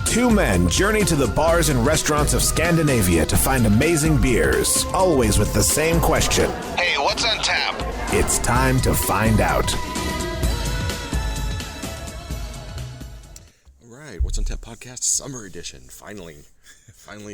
Two men journey to the bars and restaurants of Scandinavia to find amazing beers, always with the same question. Hey, what's on tap? It's time to find out. All right, What's on Tap podcast summer edition. Finally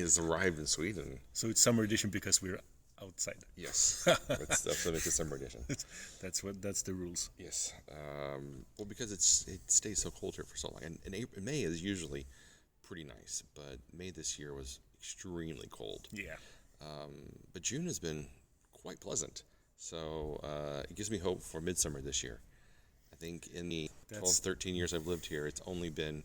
has arrived in Sweden. So it's summer edition because we're outside. Yes, that's definitely the summer edition. That's the rules. Yes, well, because it stays so cold here for so long, and May is usually pretty nice, but May this year was extremely cold. Yeah. But June has been quite pleasant, so it gives me hope for midsummer this year. I think in the 13 years I've lived here, it's only been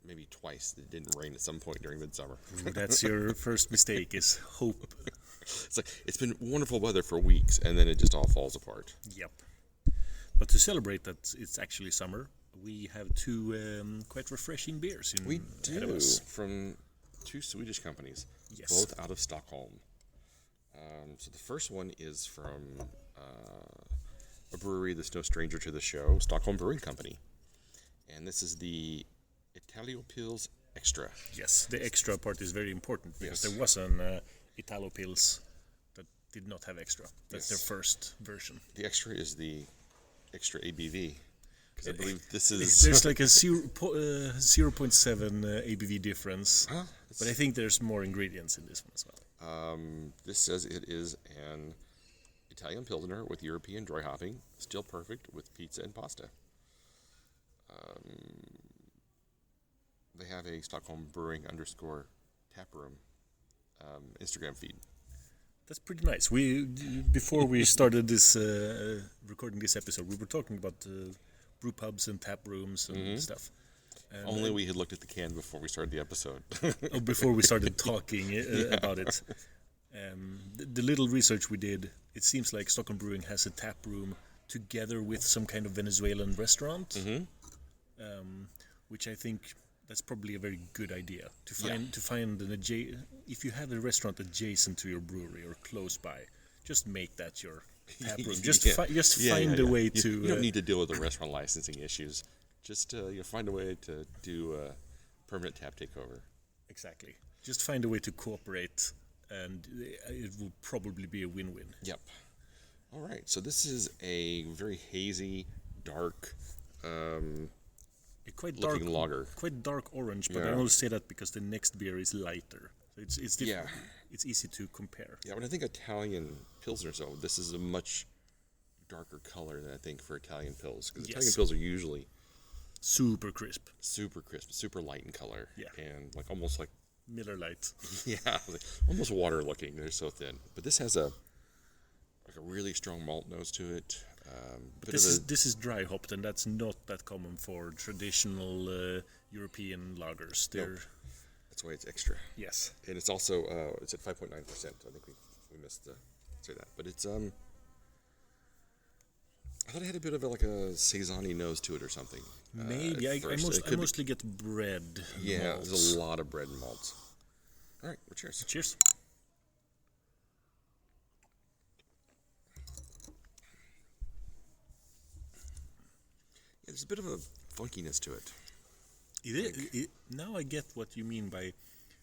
maybe twice that it didn't rain at some point during midsummer. That's your first mistake, is hope. It's like, it's been wonderful weather for weeks, and then it just all falls apart. Yep. But to celebrate that it's actually summer, we have two quite refreshing beers ahead of us. From two Swedish companies, Yes. both out of Stockholm. So the first one is from a brewery that's no stranger to the show, Stockholm Brewing Company. And this is the Italopils Extra. Yes, the extra part is very important because Yes. there was an Italopils that did not have extra. That's their Yes. first version. The Extra is the extra ABV. Because I believe this is... There's like a 0.7 ABV difference, Huh? but I think there's more ingredients in this one as well. This says it is an Italian Pilsner with European dry hopping, still perfect with pizza and pasta. They have a Stockholm Brewing _taproom Instagram feed. That's pretty nice. Before we started this recording this episode, we were talking about brew pubs and tap rooms and stuff. And Only we had looked at the can before we started the episode. before we started talking about it. The little research we did, it seems like Stockholm Brewing has a tap room together with some kind of Venezuelan restaurant, which I think that's probably a very good idea to find if you have a restaurant adjacent to your brewery or close by, just make that your tap room. Just find a way to. You don't need to deal with the restaurant licensing issues. Just find a way to do a permanent tap takeover. Exactly. Just find a way to cooperate, and it will probably be a win-win. Yep. All right. So this is a very hazy, dark, Quite looking dark lager. Quite dark orange, but I only say that because the next beer is lighter. So it's different. It's easy to compare. Yeah, when I think Italian Pilsners, though, this is a much darker color than I think for Italian Pils. Because Italian Pils are usually super crisp, super light in color. Yeah. And like almost like... Miller Lite. Yeah, like almost water looking. They're so thin. But this has a really strong malt nose to it. But this is dry hopped, and that's not that common for traditional European lagers. That's why it's extra. Yes. And it's also it's at 5.9%. I think we missed to say that. But it's I thought it had a bit of a saison-y nose to it or something. Maybe I mostly get bread. Yeah, malts. there's a lot of bread and malts. All right, well, cheers. Cheers. There's a bit of a funkiness to it. Now I get what you mean by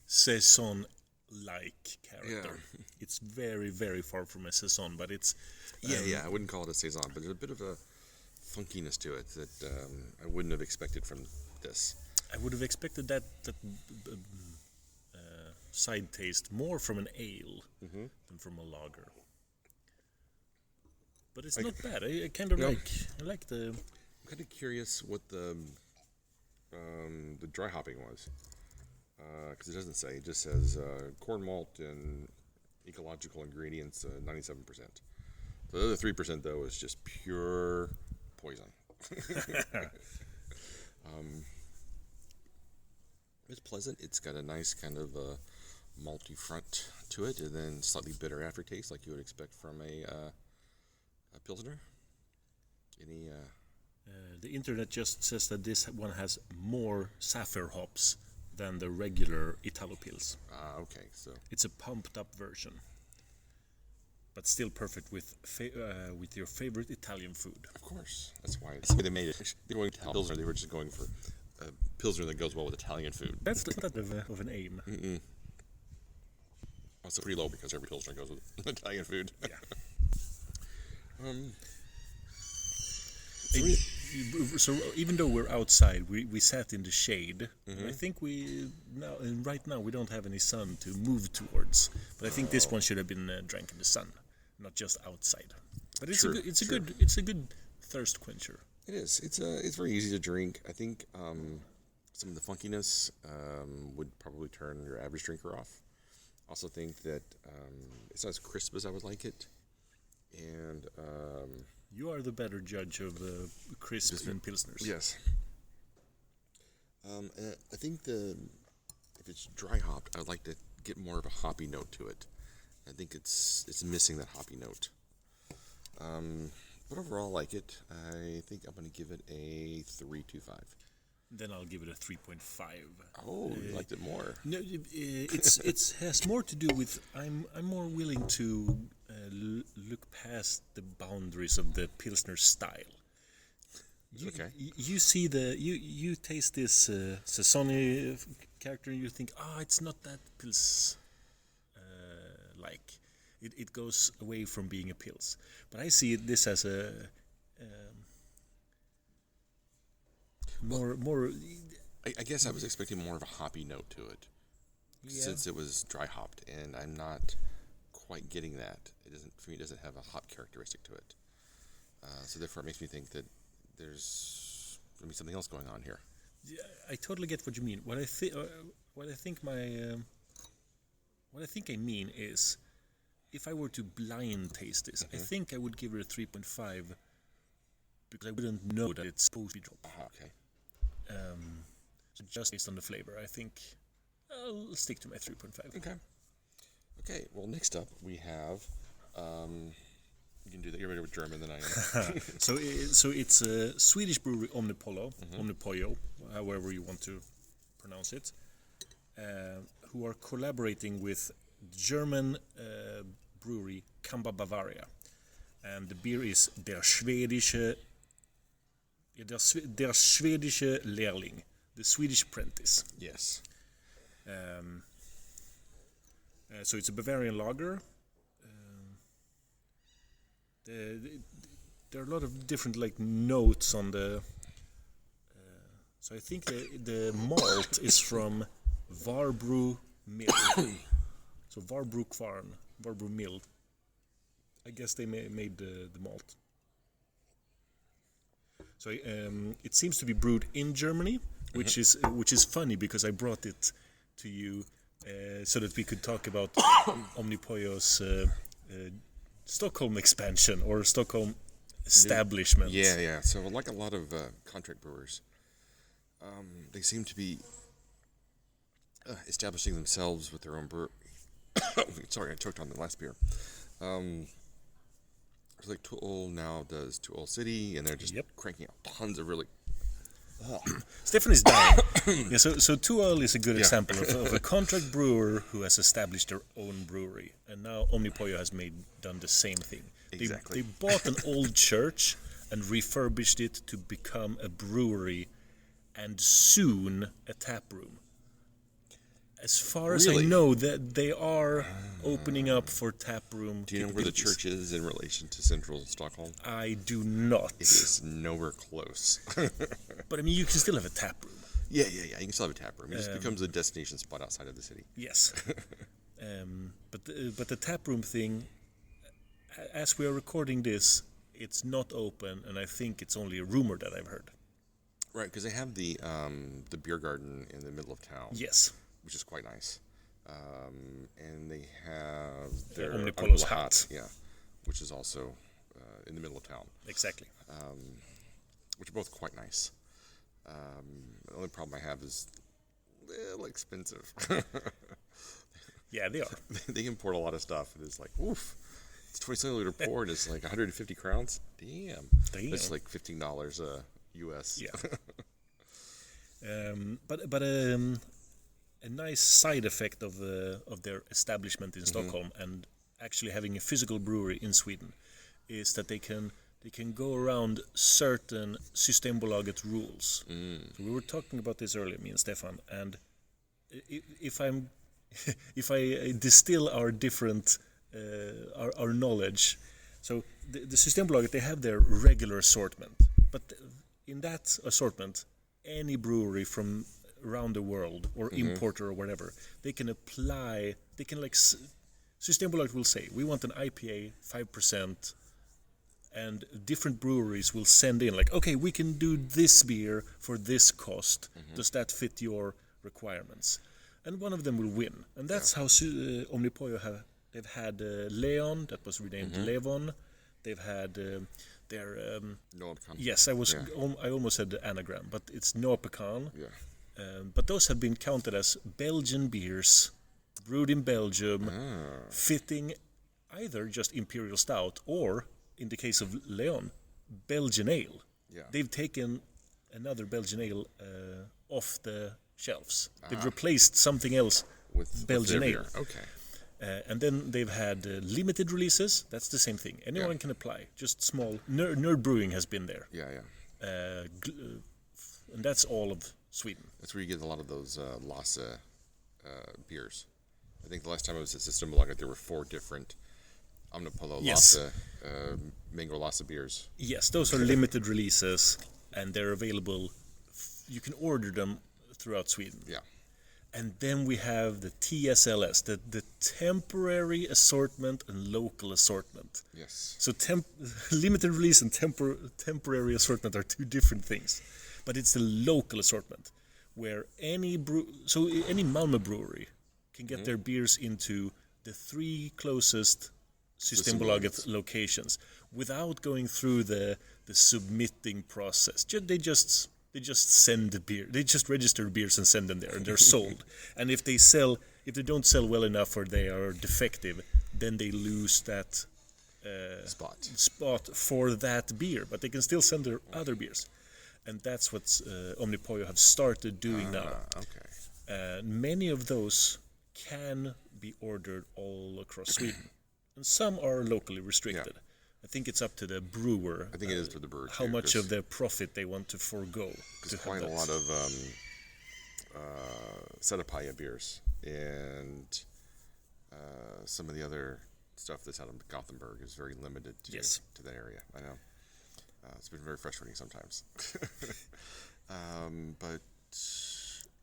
saison-like character. Yeah. It's very, very far from a saison, but it's... I wouldn't call it a saison, but there's a bit of a funkiness to it that I wouldn't have expected from this. I would have expected that side taste more from an ale than from a lager. But it's not bad. I kind of like the... I'm kind of curious what the dry hopping was, because it doesn't say. It just says corn malt and ecological ingredients, 97%. The other 3% though is just pure poison. It's pleasant. It's got a nice kind of malty front to it, and then slightly bitter aftertaste, like you would expect from a pilsner. The internet just says that this one has more sapphire hops than the regular Italopils. Okay, so it's a pumped up version, but still perfect with your favorite Italian food. Of course, that's why they made it. They were going to Pilsner. They were just going for pilsner that goes well with Italian food. That's not of an aim. Mm-mm. Also pretty low because every pilsner goes with Italian food. Yeah. So even though we're outside, we sat in the shade. I think right now we don't have any sun to move towards. But I think this one should have been drank in the sun, not just outside. But it's a good thirst quencher. It is. It's very easy to drink. I think some of the funkiness would probably turn your average drinker off. Also think that it's not as crisp as I would like it, and you are the better judge of crisp in pilsners. Yes. And I think if it's dry hopped, I'd like to get more of a hoppy note to it. I think it's missing that hoppy note. But overall, I like it. I think I'm going to give it a 3.25. Then I'll give it a 3.5. Oh, you liked it more. No, it has more to do with I'm more willing to look past the boundaries of the pilsner style. You see you taste this Sassoni character and you think, it's not that pils like. It goes away from being a pils. But I see this as a more. I guess I was expecting more of a hoppy note to it, since it was dry hopped, and I'm not quite getting that. It doesn't have a hop characteristic to it. So therefore, it makes me think that there's going to be something else going on here. Yeah, I totally get what you mean. What I think I mean is, if I were to blind taste this, I think I would give it a 3.5 because I wouldn't know that it's supposed to be dropped. Okay. So just based on the flavor, I think I'll stick to my 3.5. Okay. Well, next up we have. You can do that. You're better with German than I am. So it's a Swedish brewery, Omnipollo, Omnipollo, however you want to pronounce it, who are collaborating with German brewery Camba, Bavaria, and the beer is Der Schwedische Lehrling, the Swedish apprentice. Yes. So it's a Bavarian lager. There are a lot of different notes on the. So I think the malt is from Varbru Mill. So Varbru Mill. I guess they made the malt. So it seems to be brewed in Germany, which is funny because I brought it to you so that we could talk about Omnipollo's Stockholm expansion or Stockholm establishment. Yeah. So like a lot of contract brewers, they seem to be establishing themselves with their own brewery. Sorry, I choked on the last beer. It's like Tuol now does Tuol City, and they're just cranking out tons of really. Stephanie's dying. Yeah, so Tuol is a good example of a contract brewer who has established their own brewery, and now Omnipollo has done the same thing. Exactly. They bought an old church and refurbished it to become a brewery, and soon a tap room. As far as I know, that they are opening up for tap room. Do you know where the church is in relation to central Stockholm? I do not. It is nowhere close. But I mean, you can still have a tap room. Yeah. You can still have a tap room. It just becomes a destination spot outside of the city. Yes. But the tap room thing, as we are recording this, it's not open, and I think it's only a rumor that I've heard. Right, because they have the beer garden in the middle of town. Yes. Which is quite nice. And they have their Omnipollo's hut. Yeah, which is also in the middle of town. Exactly. Which are both quite nice. The only problem I have is they're expensive. Yeah, they are. They import a lot of stuff, and it's like, oof. It's 27 liter pour, and it's like 150 crowns. Damn. That's like $15 US. Yeah. But a nice side effect of their establishment in Stockholm and actually having a physical brewery in Sweden is that they can they can go around certain Systembolaget rules. So we were talking about this earlier, me and Stefan, and if I distill our different our knowledge, so the Systembolaget, they have their regular assortment, but in that assortment, any brewery from around the world or importer or whatever, they can apply. They can Systembolaget will say, we want an IPA 5%, and different breweries will send in okay, we can do this beer for this cost. Does that fit your requirements? And one of them will win, and that's how Omnipollo they've had Leon, that was renamed Levon. They've had their yes, I almost said the anagram, but it's Nopecan. But those have been counted as Belgian beers, brewed in Belgium, fitting either just Imperial Stout or, in the case of Leon, Belgian Ale. They've taken another Belgian Ale off the shelves. They've replaced something else with Belgian Ale. Okay. And then they've had limited releases. That's the same thing. Anyone can apply. Just small. Nerd Brewing has been there. And that's all of Sweden. That's where you get a lot of those Lasse beers. I think the last time I was at Systembolaget, there were 4 different Omnipollo Lasse, Mango Lasse beers. Yes, those are limited releases, and they're available. You can order them throughout Sweden. And then we have the TSLS, the temporary assortment and local assortment. Yes. So limited release and temporary assortment are 2 different things. But it's the local assortment, where any Malmö brewery can get their beers into the 3 closest Systembolaget locations without going through the submitting process. They just send the beer. They just register beers and send them there, and they're sold. And if they don't sell well enough or they are defective, then they lose that spot for that beer. But they can still send their other beers, and that's what Omnipollo have started doing now. Okay. Many of those can be ordered all across Sweden, and some are locally restricted. I think it's up to the brewer. I think it is for the brewer how much of their profit they want to forego. There's quite a lot of Setapaya beers and some of the other stuff that's out of Gothenburg is very limited to that area. I know. It's been very frustrating sometimes. But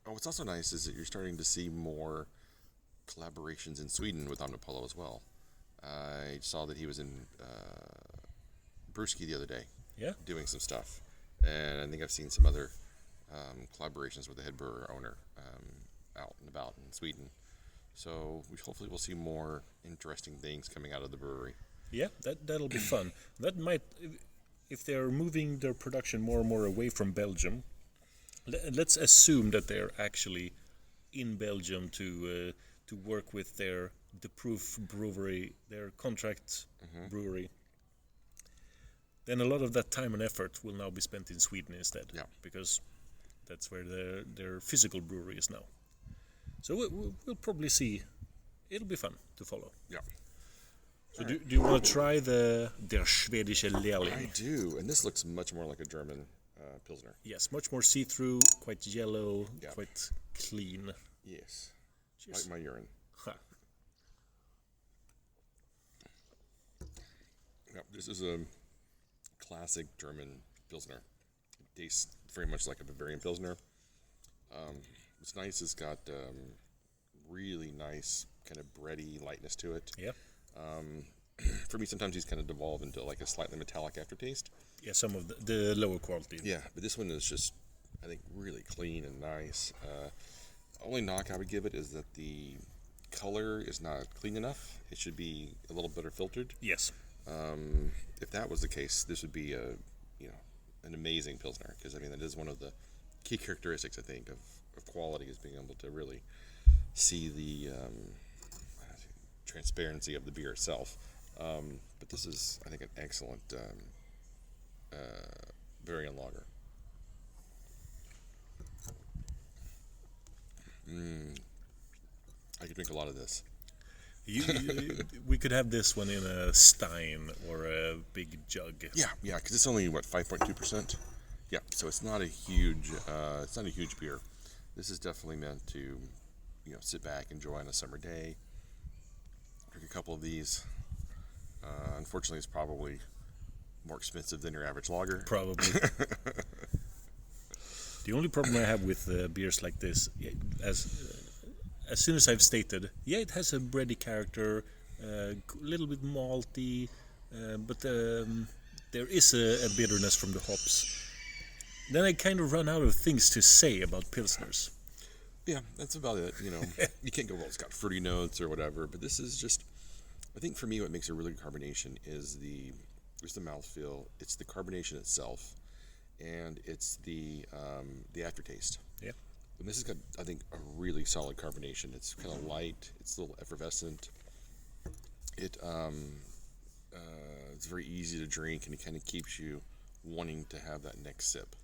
what's also nice is that you're starting to see more collaborations in Sweden with Omnipollo as well. I saw that he was in Brewski the other day, doing some stuff, and I think I've seen some other collaborations with the head brewer owner out and about in Sweden. So hopefully we'll see more interesting things coming out of the brewery. Yeah, that'll be fun. That might, if they're moving their production more and more away from Belgium, let's assume that they're actually in Belgium to work with the Proof brewery, their contract brewery. Then a lot of that time and effort will now be spent in Sweden instead, because that's where their physical brewery is now. So we'll probably see. It'll be fun to follow. Yeah. So do you want to try der Schwedische Lehrling? I do, and this looks much more like a German pilsner. Yes, much more see-through, quite yellow, quite clean. Yes. Cheers. Like my urine. Yep, this is a classic German pilsner. It tastes very much like a Bavarian pilsner. What's nice, it's got really nice kind of bready lightness to it. Yeah. For me, sometimes these kind of devolve into like a slightly metallic aftertaste. Yeah, some of the lower quality. Yeah, but this one is just, I think, really clean and nice. Only knock I would give it is that the color is not clean enough. It should be a little better filtered. Yes. If that was the case, this would be an amazing pilsner, because I mean that is one of the key characteristics, I think, of quality, is being able to really see the transparency of the beer itself. But this is, I think, an excellent Bavarian lager. I could drink a lot of this. We could have this one in a stein or a big jug. Yeah, because it's only 5.2%. Yeah, so it's not a huge beer. This is definitely meant to, sit back, enjoy on a summer day. Drink a couple of these. Unfortunately, it's probably more expensive than your average lager. Probably. The only problem I have with beers like this, as soon as I've stated, it has a bready character, a little bit malty, but there is a bitterness from the hops. Then I kind of run out of things to say about pilsners. Yeah, that's about it. You can't go, well, it's got fruity notes or whatever, but this is just, I think for me what makes a really good carbonation is the mouthfeel, it's the carbonation itself, and it's the aftertaste. Yeah. And this has got, I think, a really solid carbonation. It's kind of light, it's a little effervescent. It's very easy to drink, and it kind of keeps you wanting to have that next sip.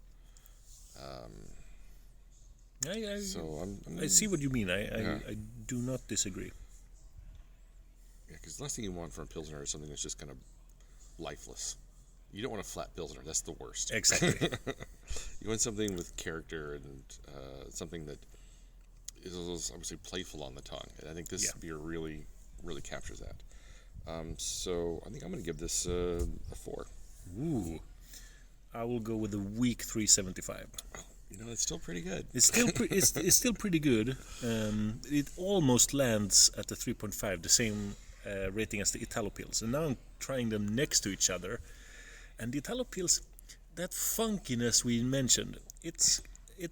I see what you mean. I do not disagree. Yeah, because the last thing you want from a Pilsner is something that's just kind of lifeless. You don't want a flat Pilsner. That's the worst. Exactly. You want something with character and something that is obviously playful on the tongue. And I think this beer really, really captures that. So I think I'm going to give this a 4. Ooh. I will go with a weak 3.75. Oh, it's still pretty good. It's still it's still pretty good. It almost lands at the 3.5, the same rating as the Italopils. And now I'm trying them next to each other. And the Italopils, that funkiness we mentioned, it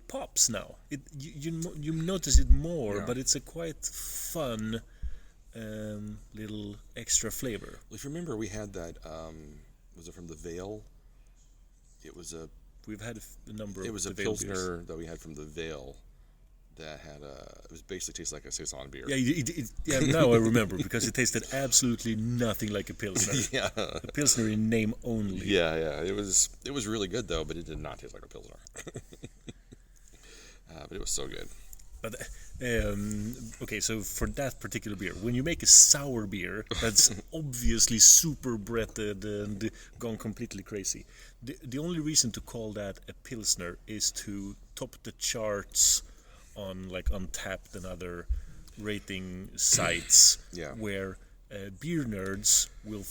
pops now. You notice it more, but it's a quite fun little extra flavor. Well, if you remember, we had that. Was it from the Vale? We've had a number of. It was a Pilsner that we had from the Vale that had it was basically tastes like a saison beer. Yeah, now I remember because it tasted absolutely nothing like a Pilsner. Yeah, a Pilsner in name only. Yeah. It was really good though, but it did not taste like a Pilsner. But it was so good. But okay, so for that particular beer, when you make a sour beer that's obviously super breaded and gone completely crazy, the only reason to call that a Pilsner is to top the charts on like Untapped and other rating sites, where beer nerds will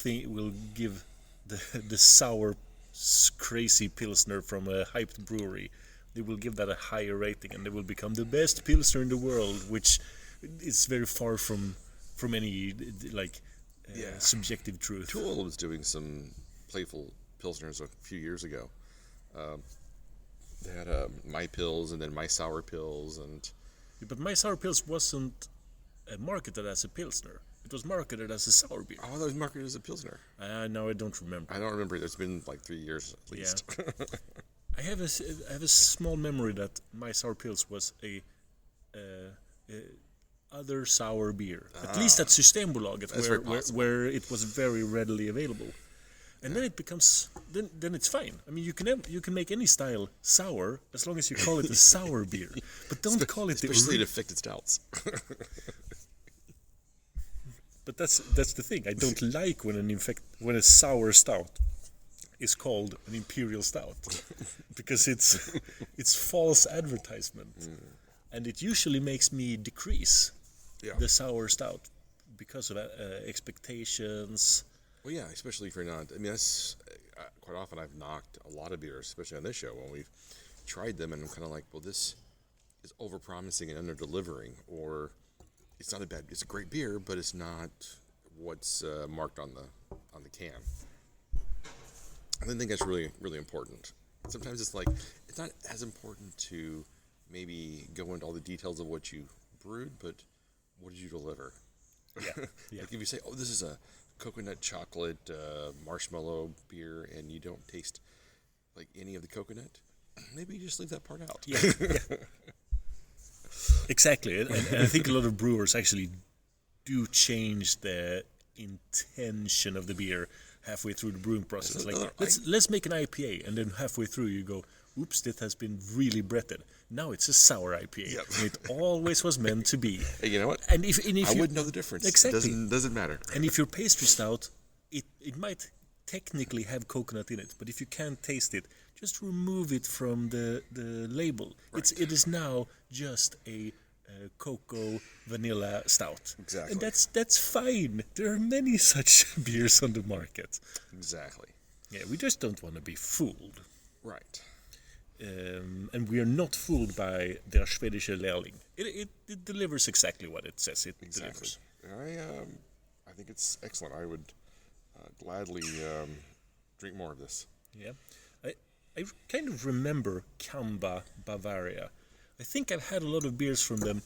give the sour crazy Pilsner from a hyped brewery. They will give that a higher rating, and they will become the best Pilsner in the world, which is very far from any subjective truth. Tool was doing some playful Pilsners a few years ago. They had My Pils and then My Sour Pils, but My Sour Pils wasn't marketed as a Pilsner. It was marketed as a sour beer. Oh, that was marketed as a Pilsner. No, I don't remember. I don't remember. It's been like 3 years at least. Yeah. I have a small memory that My Sour Pils was a other sour beer. At least at Systembolaget, where it was very readily available. And then it becomes then it's fine. I mean, you can make any style sour as long as you call it a sour beer, but don't call it especially the affected stouts. But that's the thing. I don't like when a sour stout is called an imperial stout because it's false advertisement, and it usually makes me decrease the sour stout because of expectations. Well, yeah, especially if you're not. I mean, that's quite often I've knocked a lot of beers, especially on this show when we've tried them, and I'm kind of like, well, this is over-promising and under-delivering, or it's not a bad. It's a great beer, but it's not what's marked on the can. I think that's really, really important. Sometimes it's not as important to maybe go into all the details of what you brewed, but what did you deliver? Yeah. Like if you say, oh, this is a coconut chocolate marshmallow beer, and you don't taste like any of the coconut, maybe you just leave that part out. Yeah. Exactly. And I think a lot of brewers actually do change the intention of the beer halfway through the brewing process. Let's make an IPA, and then halfway through you go, oops, that has been really breaded. Now it's a sour IPA. Yep. And it always was meant to be. Hey, you know what? And if I wouldn't know the difference. Exactly. Doesn't matter. And if your pastry stout, it might technically have coconut in it, but if you can't taste it, just remove it from the label. Right. It is now just a cocoa vanilla stout. Exactly. And that's fine. There are many such beers on the market. Exactly. Yeah, we just don't want to be fooled. Right. And we are not fooled by der Schwedische Lehrling. It delivers exactly what it says it delivers. I think it's excellent. I would gladly drink more of this. Yeah. I kind of remember Camba, Bavaria. I think I've had a lot of beers from them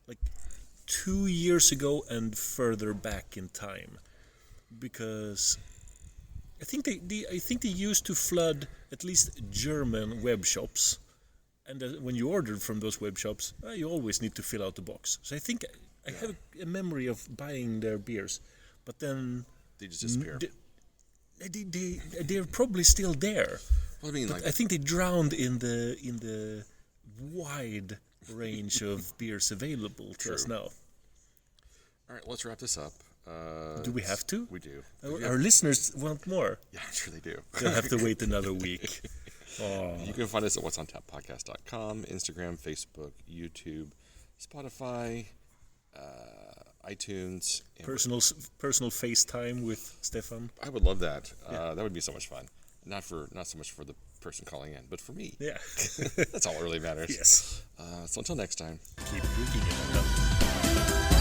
like 2 years ago and further back in time. Because I think they used to flood at least German web shops, and when you ordered from those web shops, you always need to fill out the box. So I think I have a memory of buying their beers, but then They just disappear. They're probably still there. Well, I mean, But I think they drowned in the wide range of beers available to us now. All right, let's wrap this up. Do we have to? We do. Our listeners want more. Yeah, I'm sure they do. They'll have to wait another week. Oh. You can find us at what'sontappodcast.com, Instagram, Facebook, YouTube, Spotify, iTunes. Personal FaceTime with Stefan. I would love that. That would be so much fun. Not so much for the person calling in, but for me. Yeah. That's all that really matters. Yes. So until next time. Keep drinking it.